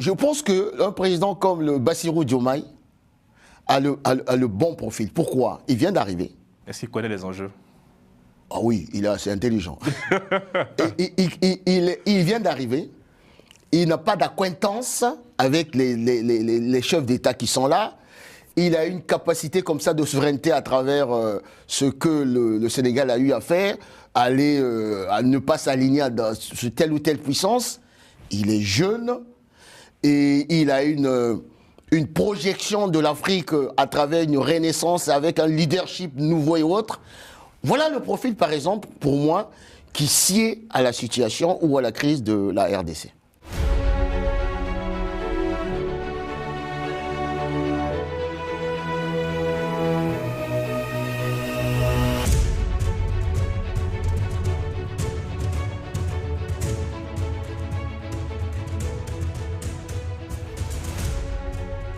Je pense qu'un président comme le Bassirou Diomaye a le bon profil. Pourquoi? Il vient d'arriver. Est-ce qu'il connaît les enjeux? Ah oui, il est assez intelligent. Il vient d'arriver. Il n'a pas d'acquaintance avec les chefs d'État qui sont là. Il a une capacité comme ça de souveraineté à travers ce que le Sénégal a eu à faire, à ne pas s'aligner sur telle ou telle puissance. Il est jeune et il a une projection de l'Afrique à travers une renaissance avec un leadership nouveau et autre. Voilà le profil, par exemple, pour moi, qui sied à la situation ou à la crise de la RDC.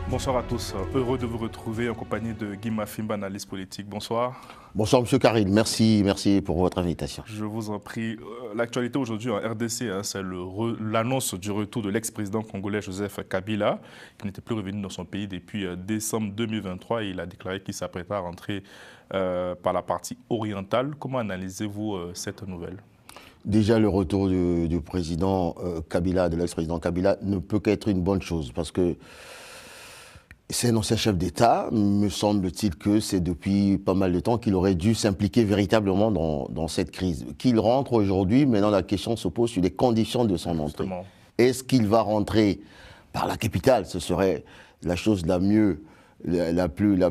Bonsoir à tous, heureux de vous retrouver en compagnie de Guy Mafimba, analyste politique. Bonsoir. Bonsoir M. Karil, merci pour votre invitation. Je vous en prie. L'actualité aujourd'hui en RDC, c'est l'annonce du retour de l'ex-président congolais Joseph Kabila, qui n'était plus revenu dans son pays depuis décembre 2023 et il a déclaré qu'il s'apprêtait à rentrer par la partie orientale. Comment analysez-vous cette nouvelle ? Déjà, le retour du président Kabila, de l'ex-président Kabila, ne peut qu'être une bonne chose parce que c'est un ancien chef d'État, me semble-t-il que c'est depuis pas mal de temps qu'il aurait dû s'impliquer véritablement dans cette crise. Qu'il rentre aujourd'hui, maintenant la question se pose sur les conditions de son entrée. Est-ce qu'il va rentrer par la capitale? Ce serait la chose la mieux, la plus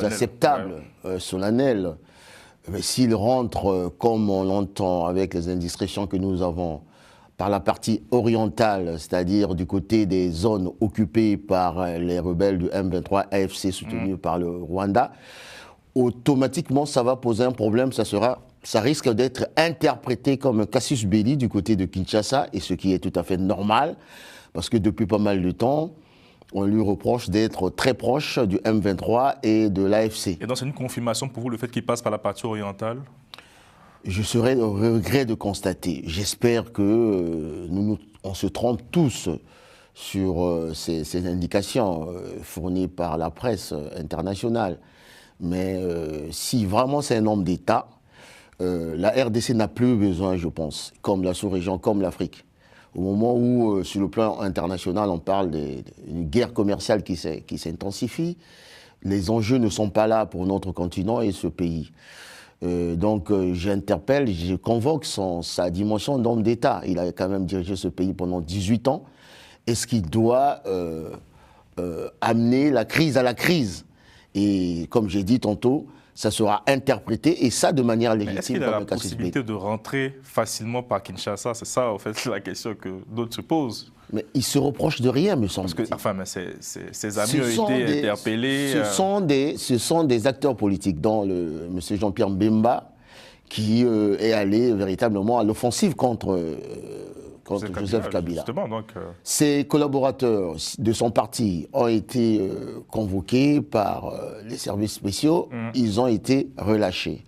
acceptable, solennelle. Mais s'il rentre, comme on l'entend avec les indiscrétions que nous avons, par la partie orientale, c'est-à-dire du côté des zones occupées par les rebelles du M23 AFC soutenus par le Rwanda, automatiquement ça va poser un problème, ça risque d'être interprété comme un casus belli du côté de Kinshasa, et ce qui est tout à fait normal, parce que depuis pas mal de temps, on lui reproche d'être très proche du M23 et de l'AFC. Et donc c'est une confirmation pour vous le fait qu'il passe par la partie orientale ? Je serais au regret de constater. J'espère que on se trompe tous sur ces indications fournies par la presse internationale. Mais si vraiment c'est un homme d'État, la RDC n'a plus besoin, je pense, comme la sous-région, comme l'Afrique. Au moment où, sur le plan international, on parle d'une guerre commerciale qui s'intensifie, les enjeux ne sont pas là pour notre continent et ce pays. Donc j'interpelle, je convoque sa dimension d'homme d'État. Il a quand même dirigé ce pays pendant 18 ans. Est-ce qu'il doit amener la crise à la crise? Et comme j'ai dit tantôt, ça sera interprété, et ça de manière légitime. Est-ce qu'il a la possibilité de rentrer facilement par Kinshasa? C'est ça, en fait, la question que d'autres se posent. Mais il se reproche de rien, me semble-t-il. Parce que, ses amis ont été interpellés. Ce sont des acteurs politiques, dont M. Jean-Pierre Mbemba, qui est allé véritablement à l'offensive contre Joseph Kabila. Ses collaborateurs de son parti ont été convoqués par les services spéciaux. Ils ont été relâchés.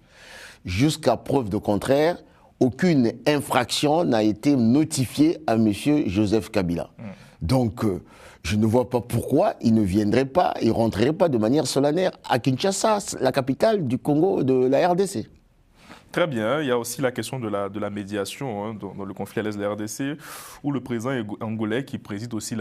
Jusqu'à preuve de contraire, aucune infraction n'a été notifiée à M. Joseph Kabila. Donc, je ne vois pas pourquoi il ne viendrait pas, il ne rentrerait pas de manière solennelle à Kinshasa, la capitale du Congo, de la RDC. Très bien. Il y a aussi la question de la médiation dans le conflit à l'est de la RDC, où le président angolais, qui préside aussi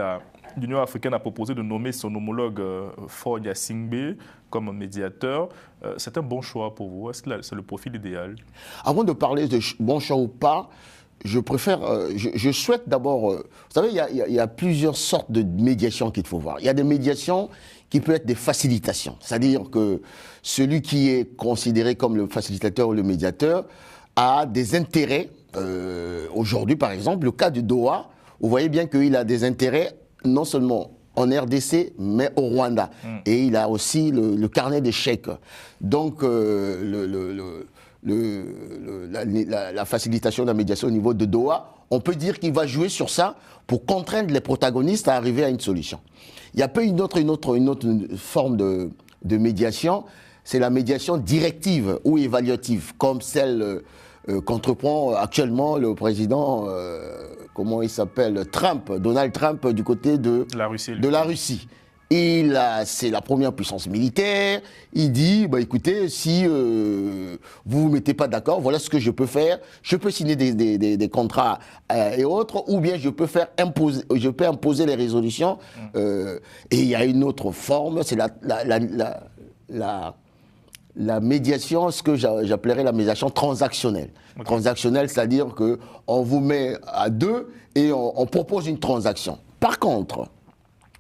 l'Union africaine, a proposé de nommer son homologue Faure Gnassingbé comme médiateur. C'est un bon choix pour vous? Est-ce que c'est le profil idéal? Avant de parler de bon choix ou pas, je préfère, je souhaite d'abord, vous savez, il y a plusieurs sortes de médiation qu'il faut voir. Il y a des médiations qui peuvent être des facilitations, c'est-à-dire que celui qui est considéré comme le facilitateur ou le médiateur a des intérêts. Aujourd'hui, par exemple, le cas du Doha, vous voyez bien qu'il a des intérêts non seulement en RDC, mais au Rwanda. Et il a aussi le carnet des chèques. Donc, la facilitation de la médiation au niveau de Doha, on peut dire qu'il va jouer sur ça pour contraindre les protagonistes à arriver à une solution. Il y a une autre forme de médiation, c'est la médiation directive ou évaluative, comme celle qu'entreprend actuellement le président, comment il s'appelle, Donald Trump, du côté de la Russie. C'est la première puissance militaire. Il dit, bah, écoutez, si vous ne vous mettez pas d'accord, voilà ce que je peux faire. Je peux signer des contrats et autres, ou bien je peux imposer les résolutions. Et il y a une autre forme, c'est la médiation, ce que j'appellerais la médiation transactionnelle. Okay. Transactionnelle, c'est-à-dire qu'on vous met à deux et on propose une transaction. Par contre,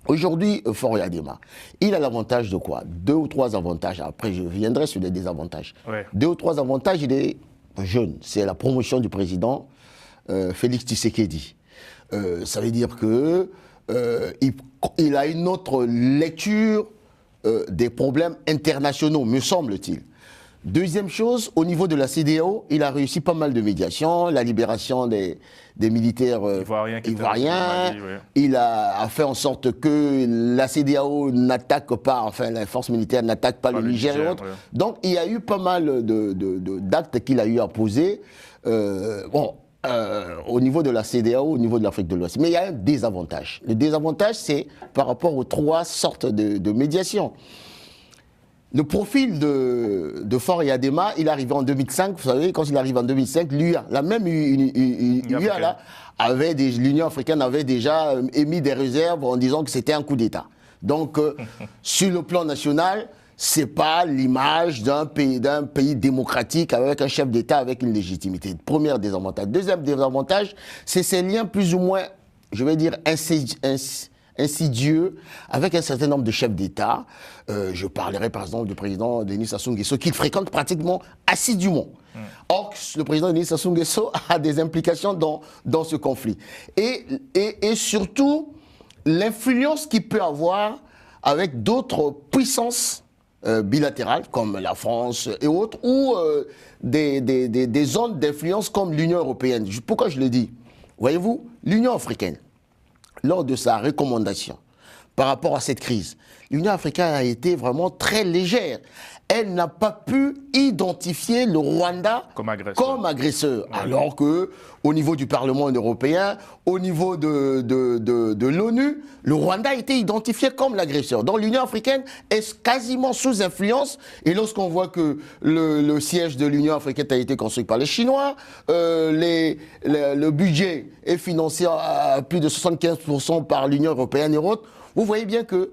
aujourd'hui, Faure Yadema, il a l'avantage de quoi? 2 ou 3 avantages. Après, je viendrai sur les désavantages. Ouais. 2 ou 3 avantages, il est jeune. C'est la promotion du président Félix Tshisekedi. Ça veut dire qu'il a une autre lecture des problèmes internationaux, me semble-t-il. Deuxième chose, au niveau de la CEDEAO, il a réussi pas mal de médiations, la libération des militaires ivoiriens. Ouais. Il a fait en sorte que la CEDEAO n'attaque pas, enfin la force militaire n'attaque pas le Niger et autres. Ouais. Donc il y a eu pas mal d'actes qu'il a eu à poser. Au niveau de la CEDEAO, au niveau de l'Afrique de l'Ouest. Mais il y a un désavantage. Le désavantage, c'est par rapport aux 3 sortes de médiation. Le profil de Faure Yadema, il est arrivé en 2005. Vous savez, quand il arrive en 2005, l'UA, la même UA là, l'Union africaine avait déjà émis des réserves en disant que c'était un coup d'État. Donc, sur le plan national, c'est pas l'image d'un pays démocratique avec un chef d'État avec une légitimité. Premier désavantage. Deuxième désavantage, c'est ces liens plus ou moins, je vais dire, insidieux avec un certain nombre de chefs d'État. Je parlerai par exemple du président Denis Sassou Nguesso, qu'il fréquente pratiquement assidûment. Or, le président Denis Sassou Nguesso a des implications dans ce conflit. Et surtout, l'influence qu'il peut avoir avec d'autres puissances bilatérales, comme la France et autres, ou des zones d'influence comme l'Union européenne. Pourquoi je le dis? Voyez-vous, l'Union africaine, lors de sa recommandation par rapport à cette crise, l'Union africaine a été vraiment très légère. Elle n'a pas pu identifier le Rwanda comme agresseur. Ouais. Alors qu'au niveau du Parlement européen, au niveau de l'ONU, le Rwanda a été identifié comme l'agresseur. Donc l'Union africaine est quasiment sous influence. Et lorsqu'on voit que le siège de l'Union africaine a été construit par les Chinois, le budget est financé à plus de 75% par l'Union européenne et autres, vous voyez bien que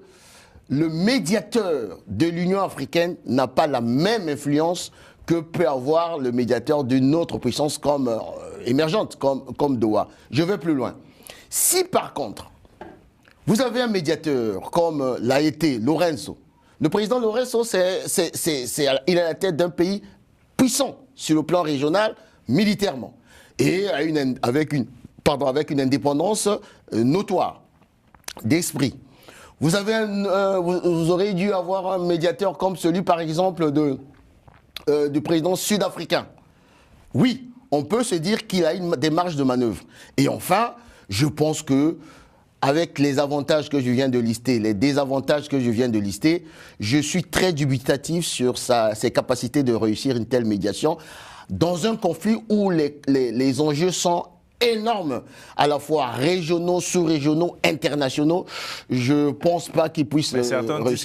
le médiateur de l'Union africaine n'a pas la même influence que peut avoir le médiateur d'une autre puissance émergente, comme Doha. Je vais plus loin. Si par contre, vous avez un médiateur comme l'a été Lourenço, le président Lourenço, il est à la tête d'un pays puissant sur le plan régional, militairement, et avec une indépendance notoire d'esprit. Vous aurez dû avoir un médiateur comme celui, par exemple, du président sud-africain. Oui, on peut se dire qu'il a des marges de manœuvre. Et enfin, je pense que, avec les avantages que je viens de lister, les désavantages que je viens de lister, je suis très dubitatif sur ses capacités de réussir une telle médiation dans un conflit où les enjeux sont énormes, à la fois régionaux, sous-régionaux, internationaux. Je ne pense pas qu'il puisse réussir grand-chose.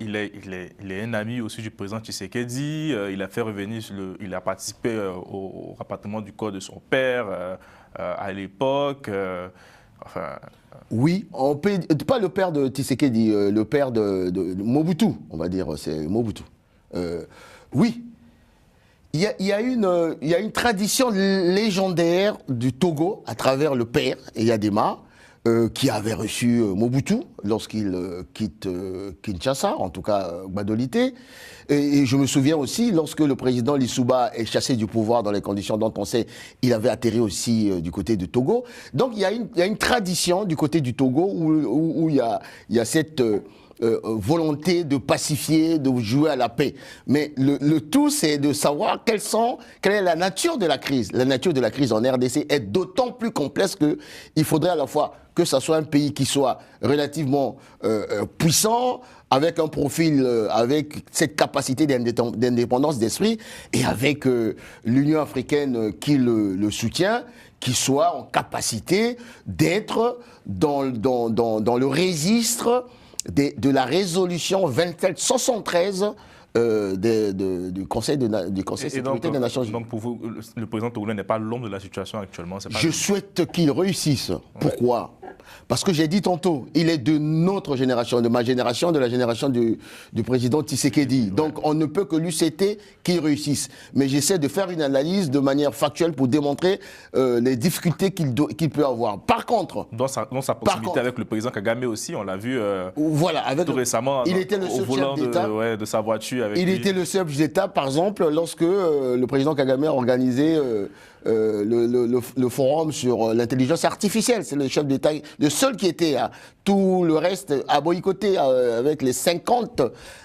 Il est un ami aussi du président Tshisekedi. Il a fait revenir, il a participé au rapatriement du corps de son père à l'époque. Oui, on peut, pas le père de Tshisekedi, le père de Mobutu, on va dire, c'est Mobutu. Oui. Il y a une tradition légendaire du Togo à travers le père, Yadema, qui avait reçu Mobutu lorsqu'il quitte Kinshasa, en tout cas Gbadolité. Et je me souviens aussi, lorsque le président Lissouba est chassé du pouvoir dans les conditions dont on sait, il avait atterri aussi du côté du Togo. Donc il y a une tradition du côté du Togo où il y a cette volonté de pacifier, de jouer à la paix. Mais le tout, c'est de savoir quelle est la nature de la crise. La nature de la crise en RDC est d'autant plus complexe qu'il faudrait à la fois que ce soit un pays qui soit relativement puissant, avec un profil, avec cette capacité d'indépendance d'esprit, et avec l'Union africaine qui le soutient, qui soit en capacité d'être dans le registre de la résolution 2773 du Conseil de sécurité des Nations Unies. Donc pour vous, le président togolais n'est pas l'homme de la situation actuellement, pas Je souhaite qu'il réussisse. Pourquoi ? Parce que j'ai dit tantôt, il est de notre génération, de ma génération, de la génération du président Tshisekedi. Donc on ne peut que lui souhaiter qu'il réussisse. Mais j'essaie de faire une analyse de manière factuelle pour démontrer les difficultés qu'il peut avoir. Par contre... Dans sa proximité avec le président Kagame aussi, on l'a vu voilà, tout récemment il était le seul au volant chef d'État de sa voiture. Il était le chef d'État, par exemple, lorsque le président Kagame a organisé le forum sur l'intelligence artificielle. C'est le chef d'État, le seul qui était là. Tout le reste a boycotté avec les 50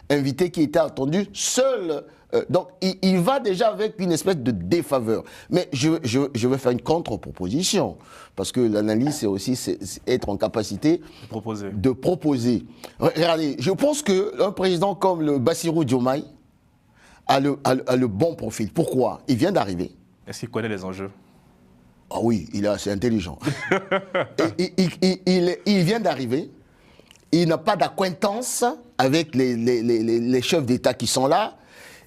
invités qui étaient attendus. Seul. Donc, il va déjà avec une espèce de défaveur. Mais je vais faire une contre-proposition. Parce que l'analyse, c'est aussi être en capacité de proposer. Regardez, je pense qu'un président comme le Bassirou Diomaye a le bon profil. Pourquoi? Il vient d'arriver. Est-ce qu'il connaît les enjeux? Ah oui, il est assez intelligent. Il vient d'arriver. Il n'a pas d'acquaintance avec les chefs d'État qui sont là.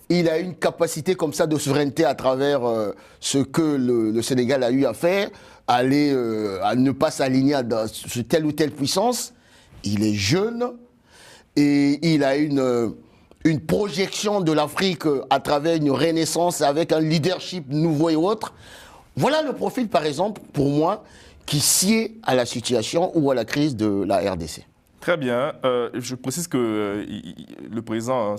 Il a une capacité comme ça de souveraineté à travers ce que le Sénégal a eu à faire, à ne pas s'aligner sur telle ou telle puissance. Il est jeune et il a une projection de l'Afrique à travers une renaissance avec un leadership nouveau et autre. Voilà le profil, par exemple, pour moi, qui sied à la situation ou à la crise de la RDC. Très bien. Je précise que le président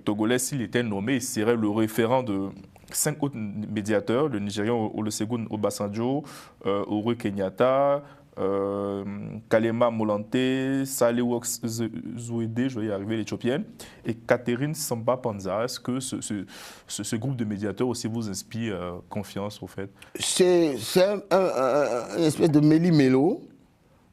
togolais, s'il était nommé, il serait le référent de 5 autres médiateurs, le Nigérian Olusegun Obasanjo, Uhuru Kenyatta, Kalema Molanté, Salework Zouede, je vais y arriver, l'Éthiopienne, et Catherine Samba Panza. Est-ce que ce groupe de médiateurs aussi vous inspire confiance, au fait? C'est une espèce de méli-mélo.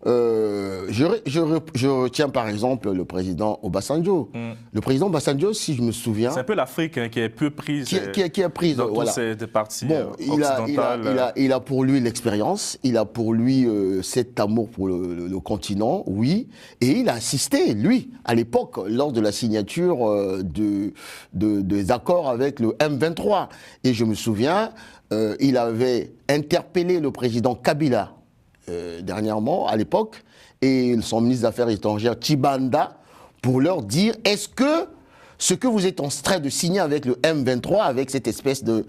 Je retiens par exemple le président Obasanjo. Le président Obasanjo, si je me souviens... C'est un peu l'Afrique qui est peu prise, qui est prise dans voilà. toutes ces parties occidentales. Il a pour lui l'expérience, il a pour lui cet amour pour le continent, oui. Et il a assisté, lui, à l'époque, lors de la signature des accords avec le M23. Et je me souviens, il avait interpellé le président Kabila dernièrement, à l'époque, et son ministre des Affaires étrangères, Tshibanda, pour leur dire, est-ce que ce que vous êtes en train de signer avec le M23, avec cette espèce de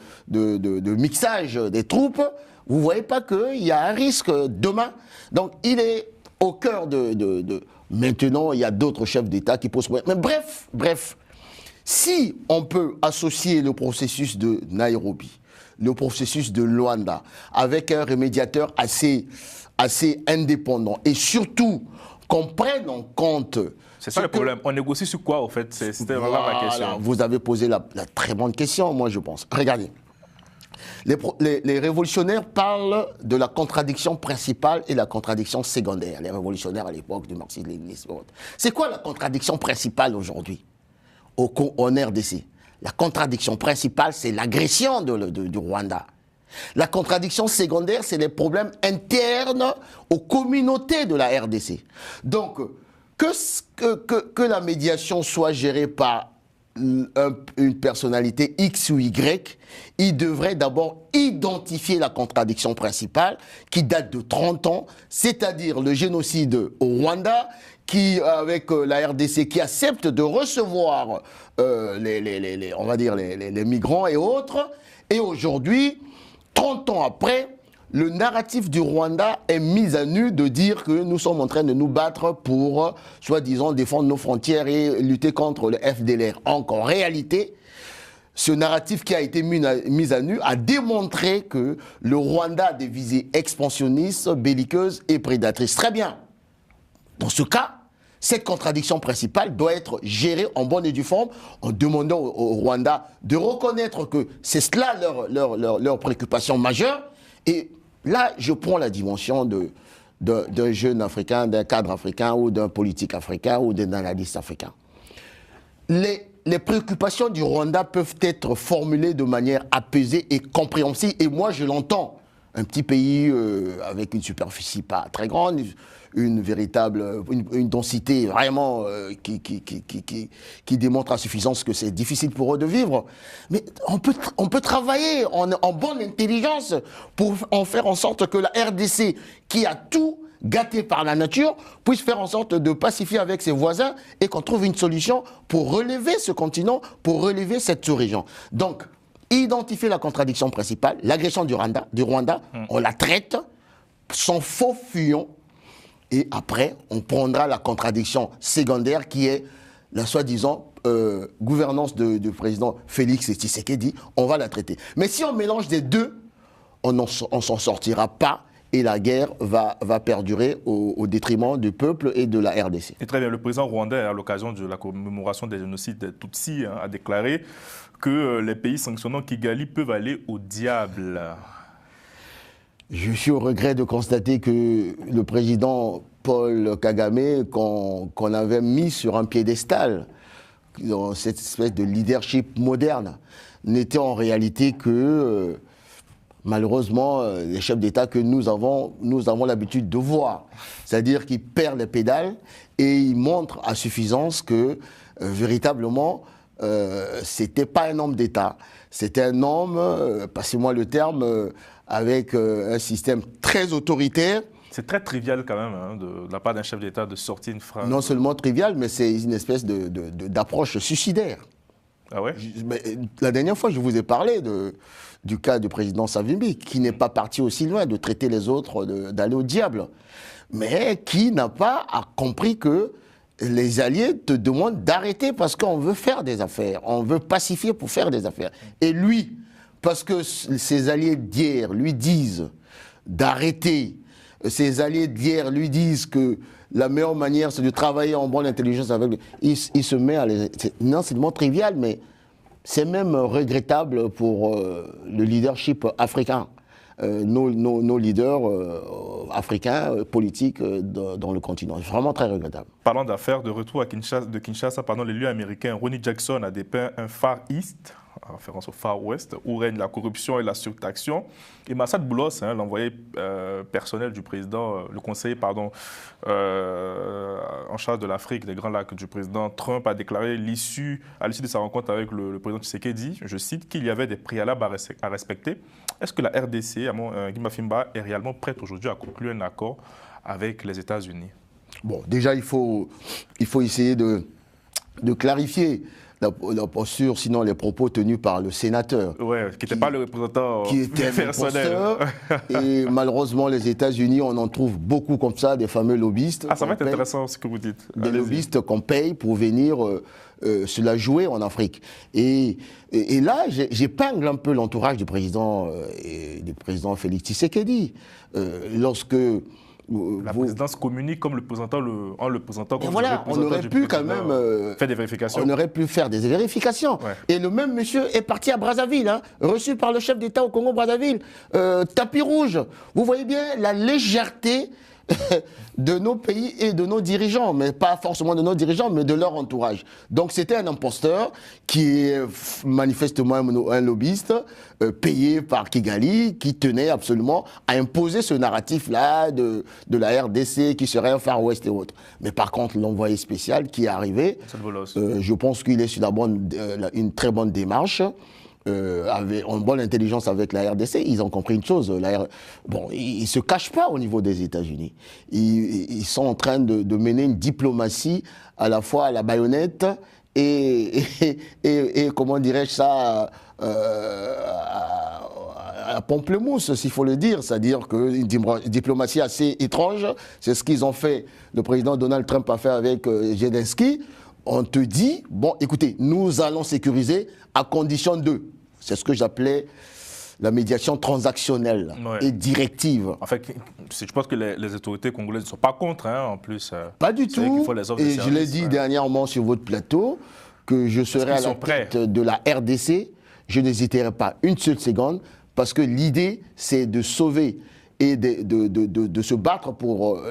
mixage des troupes, vous ne voyez pas qu'il y a un risque demain? Donc, il est au cœur de... Maintenant, il y a d'autres chefs d'État qui posent problème. Mais bref, si on peut associer le processus de Nairobi, le processus de Luanda, avec un médiateur assez indépendant, et surtout qu'on prenne en compte... C'est ça le problème. On négocie sur quoi, au fait? C'était vraiment ma question. Vous avez posé la très bonne question, moi, je pense. Regardez. Les révolutionnaires parlent de la contradiction principale et la contradiction secondaire. Les révolutionnaires à l'époque du marxisme-léninisme. C'est quoi la contradiction principale aujourd'hui en RDC? La contradiction principale, c'est l'agression du Rwanda. La contradiction secondaire, c'est les problèmes internes aux communautés de la RDC. Donc, que la médiation soit gérée par une personnalité X ou Y, il devrait d'abord identifier la contradiction principale qui date de 30 ans, c'est-à-dire le génocide au Rwanda, qui, avec la RDC, qui accepte de recevoir on va dire les migrants et autres. Et aujourd'hui, 30 ans après, le narratif du Rwanda est mis à nu de dire que nous sommes en train de nous battre pour, soi-disant, défendre nos frontières et lutter contre le FDLR. En réalité, ce narratif qui a été mis à nu a démontré que le Rwanda a des visées expansionnistes, belliqueuses et prédatrices. Très bien. Dans ce cas, cette contradiction principale doit être gérée en bonne et due forme en demandant au Rwanda de reconnaître que c'est cela leur préoccupation majeure. Et là, je prends la dimension de d'un jeune africain, d'un cadre africain ou d'un politique africain ou d'un analyste africain. Les préoccupations du Rwanda peuvent être formulées de manière apaisée et compréhensible, et moi je l'entends. Un petit pays avec une superficie pas très grande, une densité vraiment qui démontre à suffisance que c'est difficile pour eux de vivre. Mais on peut travailler en bonne intelligence pour en faire en sorte que la RDC, qui a tout gâté par la nature, puisse faire en sorte de pacifier avec ses voisins et qu'on trouve une solution pour relever ce continent, pour relever cette sous-région. Donc, identifier la contradiction principale, l'agression du Rwanda, on la traite sans faux fuyant, et après, on prendra la contradiction secondaire qui est la soi-disant gouvernance du président Félix Tshisekedi, on va la traiter. Mais si on mélange les deux, on ne s'en sortira pas. Et la guerre va perdurer au détriment du peuple et de la RDC. Et très bien, le président rwandais, à l'occasion de la commémoration des génocides des Tutsis, a déclaré que les pays sanctionnant Kigali peuvent aller au diable. Je suis au regret de constater que le président Paul Kagame, qu'on avait mis sur un piédestal, dans cette espèce de leadership moderne, n'était en réalité que... malheureusement, les chefs d'État que nous avons l'habitude de voir. C'est-à-dire qu'ils perdent les pédales et ils montrent à suffisance que, véritablement, c'était pas un homme d'État. C'était un homme, passez-moi le terme, avec un système très autoritaire. C'est très trivial quand même, hein, de la part d'un chef d'État de sortir une phrase. Non seulement trivial, mais c'est une espèce d'approche suicidaire. Ah ouais? La dernière fois, je vous ai parlé du cas du président Savimbi, qui n'est pas parti aussi loin de traiter les autres d'aller au diable, mais qui n'a pas compris que les alliés te demandent d'arrêter parce qu'on veut faire des affaires, on veut pacifier pour faire des affaires. Et lui, parce que ses alliés d'hier lui disent d'arrêter, ses alliés d'hier lui disent que la meilleure manière, c'est de travailler en bonne intelligence avec lui. Il se met à les... Non, c'est tellement trivial, mais c'est même regrettable pour le leadership africain. Nos leaders africains, politiques dans le continent. C'est vraiment très regrettable. Parlant d'affaires, de retour à Kinshasa, l'élu américain Ronnie Jackson a dépeint un Far East, en référence au Far West, où règne la corruption et la surtaxation. Et Massad Boulos, l'envoyé personnel du président, le conseiller en charge de l'Afrique, des Grands Lacs du président Trump, a déclaré à l'issue de sa rencontre avec le président Tshisekedi, je cite, qu'il y avait des préalables à respecter. Est-ce que la RDC, Guy Mafimba, est réellement prête aujourd'hui à conclure un accord avec les États-Unis? Bon, déjà, il faut essayer de clarifier la posture, sinon les propos tenus par le sénateur. Oui, qui n'était pas le représentant personnel. Et malheureusement, les États-Unis, on en trouve beaucoup comme ça, des fameux lobbyistes. Ah, ça va être intéressant ce que vous dites. Des lobbyistes qu'on paye pour venir se la jouer en Afrique. Et là, j'épingle un peu l'entourage du président Félix Tshisekedi. Lorsque... La présidence communique comme en le présentant comme voilà, on aurait pu quand même faire des vérifications. On aurait pu faire des vérifications. Ouais. Et le même monsieur est parti à Brazzaville, reçu par le chef d'État au Congo-Brazzaville. Tapis rouge. Vous voyez bien la légèreté de nos pays et de nos dirigeants, mais pas forcément de nos dirigeants, mais de leur entourage. Donc c'était un imposteur qui est manifestement un lobbyiste payé par Kigali, qui tenait absolument à imposer ce narratif-là de la RDC qui serait un Far West et autres. Mais par contre, l'envoyé spécial qui est arrivé, je pense qu'il est sur une très bonne démarche. En bonne intelligence avec la RDC, ils ont compris une chose. Ils ne se cachent pas au niveau des États-Unis. Ils sont en train de mener une diplomatie à la fois à la baïonnette et comment dirais-je ça, à Pamplemousse, s'il faut le dire. C'est-à-dire qu'une diplomatie assez étrange, c'est ce qu'ils ont fait, le président Donald Trump a fait avec Zelensky. On te dit, bon, écoutez, nous allons sécuriser à condition de... C'est ce que j'appelais la médiation transactionnelle et directive. En fait, je pense que les autorités congolaises ne sont pas contre, en plus. Pas du tout. Et je l'ai dit dernièrement sur votre plateau, que je serai à la tête de la RDC. Je n'hésiterai pas une seule seconde, parce que l'idée, c'est de sauver et de se battre pour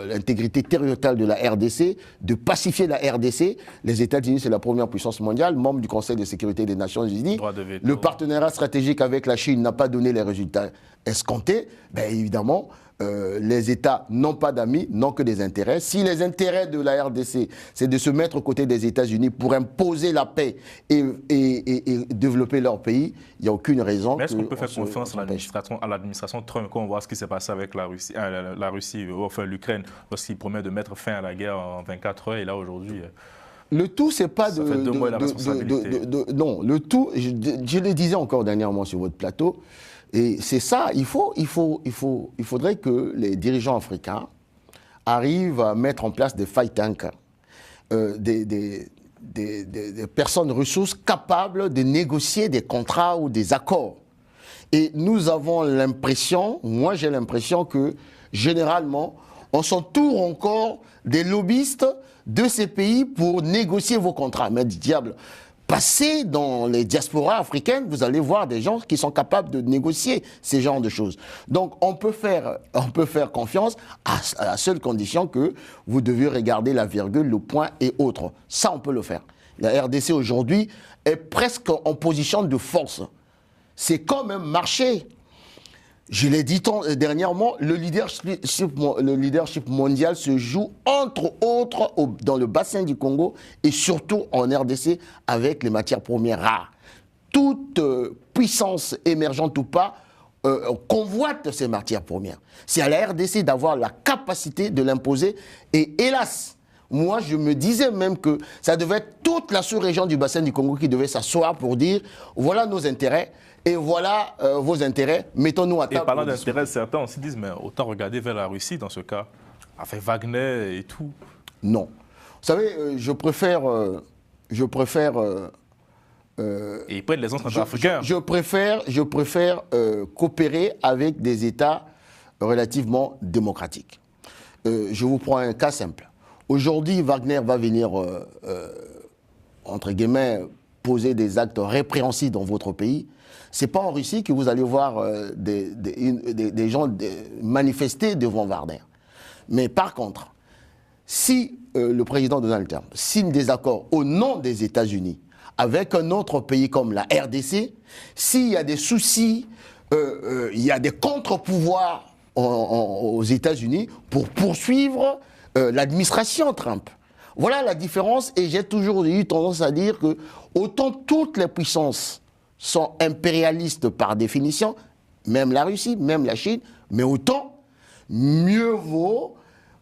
l'intégrité territoriale de la RDC, de pacifier la RDC. Les États-Unis, c'est la première puissance mondiale, membre du Conseil de sécurité des Nations Unies. Le partenariat stratégique avec la Chine n'a pas donné les résultats escomptés. Bien évidemment, les États n'ont pas d'amis, n'ont que des intérêts. Si les intérêts de la RDC, c'est de se mettre aux côtés des États-Unis pour imposer la paix et développer leur pays, il n'y a aucune raison. Mais est-ce qu'on peut faire confiance à l'administration Trump quand on voit ce qui s'est passé avec la Russie, enfin l'Ukraine, lorsqu'il promet de mettre fin à la guerre en 24 heures et là aujourd'hui... Le tout, c'est pas ça fait 2 mois la responsabilité. Non, le tout, je le disais encore dernièrement sur votre plateau, et c'est ça, il faudrait que les dirigeants africains arrivent à mettre en place des fight tanks, des personnes ressources capables de négocier des contrats ou des accords. Et nous avons l'impression, moi j'ai l'impression que généralement, on s'entoure encore des lobbyistes de ces pays pour négocier vos contrats. Mais diable, passez dans les diasporas africaines, vous allez voir des gens qui sont capables de négocier ces genres de choses. Donc on peut faire confiance à la seule condition que vous devez regarder la virgule, le point et autres. Ça, on peut le faire. La RDC aujourd'hui est presque en position de force. C'est quand même marché. Je l'ai dit dernièrement, le leadership mondial se joue entre autres dans le bassin du Congo et surtout en RDC avec les matières premières rares. Toute puissance émergente ou pas convoite ces matières premières. C'est à la RDC d'avoir la capacité de l'imposer et hélas, moi je me disais même que ça devait être toute la sous-région du bassin du Congo qui devait s'asseoir pour dire voilà nos intérêts. Et voilà vos intérêts, mettons-nous à table. Et parlant d'intérêts, certains aussi disent, mais autant regarder vers la Russie dans ce cas, avec Wagner et tout. Non. Vous savez, je préfère et ils prennent les autres africains. Je préfère coopérer avec des États relativement démocratiques. Je vous prends un cas simple. Aujourd'hui, Wagner va venir, entre guillemets, poser des actes répréhensibles dans votre pays. Ce n'est pas en Russie que vous allez voir des gens manifester devant Wagner. Mais par contre, si le président Donald Trump signe des accords au nom des États-Unis avec un autre pays comme la RDC, s'il y a des soucis, il y a des contre-pouvoirs aux États-Unis pour poursuivre l'administration Trump. Voilà la différence et j'ai toujours eu tendance à dire que autant toutes les puissances sont impérialistes par définition, même la Russie, même la Chine, mais autant mieux vaut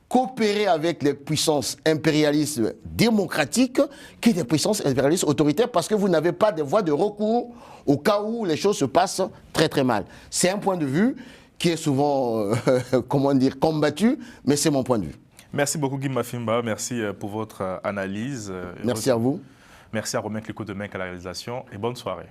coopérer avec les puissances impérialistes démocratiques que des puissances impérialistes autoritaires parce que vous n'avez pas de voie de recours au cas où les choses se passent très très mal. C'est un point de vue qui est souvent, comment dire, combattu, mais c'est mon point de vue. Merci beaucoup Guy Mafimba, merci pour votre analyse. Merci à vous. Merci à Romain Clicquot de Menk à la réalisation et bonne soirée.